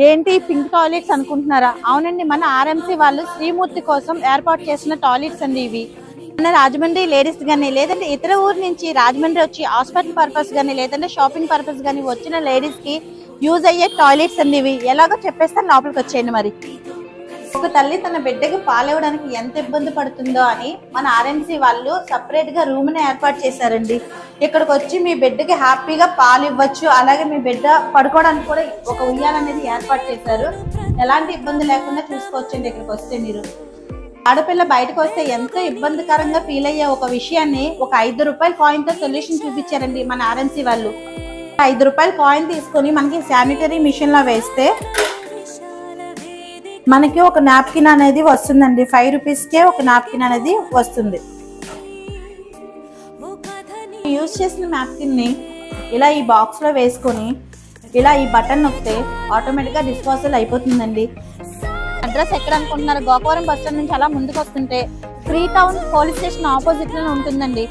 ఏంటి pink toilets అనుకుంటున్నారా? అవునండి, మన ఆర్ఎంసీ వాళ్ళు శ్రీమూర్తి కోసం ఏర్పాటు చేసిన టాయిలెట్స్ అండి ఇవి. మన రాజమండ్రి లేడీస్ గానీ లేదంటే ఇతర ఊరు నుంచి రాజమండ్రి వచ్చి హాస్పిటల్ పర్పస్ గానీ లేదంటే షాపింగ్ పర్పస్ గానీ వచ్చిన లేడీస్ కి యూజ్ అయ్యే టాయిలెట్స్ అండి ఇవి. ఎలాగో చెప్పేస్తాను, లోపలికి వచ్చేయండి. మరి ఒక తల్లి తన బిడ్డకి పాలివ్వడానికి ఎంత ఇబ్బంది పడుతుందో అని మన ఆర్ఎంసీ వాళ్ళు సపరేట్ గా రూమ్ ని ఏర్పాటు చేశారండి. ఇక్కడికి వచ్చి మీ బిడ్డకి హ్యాపీగా పాలు ఇవ్వచ్చు. అలాగే మీ బిడ్డ పడుకోవడానికి కూడా ఒక ఉయ్యాల అనేది ఏర్పాటు చేశారు. ఎలాంటి ఇబ్బంది లేకుండా చూసుకోవచ్చండి. ఇక్కడికి వస్తే మీరు ఆడపిల్ల బయటకు వస్తే ఎంతో ఇబ్బందికరంగా ఫీల్ అయ్యే ఒక విషయాన్ని ఒక ₹5 కాయిన్ తో సొల్యూషన్ చూపించారండి మన ఆర్ఎంసీ వాళ్ళు. ₹5 కాయిన్ తీసుకొని మనకి శానిటరీ మిషన్ లో వేస్తే మనకి ఒక నాప్కిన్ అనేది వస్తుందండి. ₹5కే ఒక నాప్కిన్ అనేది వస్తుంది. యూజ్ చేసిన నాప్కిన్ ని ఇలా ఈ బాక్స్ లో వేసుకొని ఇలా ఈ బటన్ నొక్కితే ఆటోమేటిక్ గా డిస్పోజల్ అయిపోతుందండి. అడ్రస్ ఎక్కడ అనుకుంటున్నారు? గోకవరం బస్ స్టాండ్ నుంచి అలా ముందుకు వస్తుంటే free town police station opposite లో ఉంటుందండి.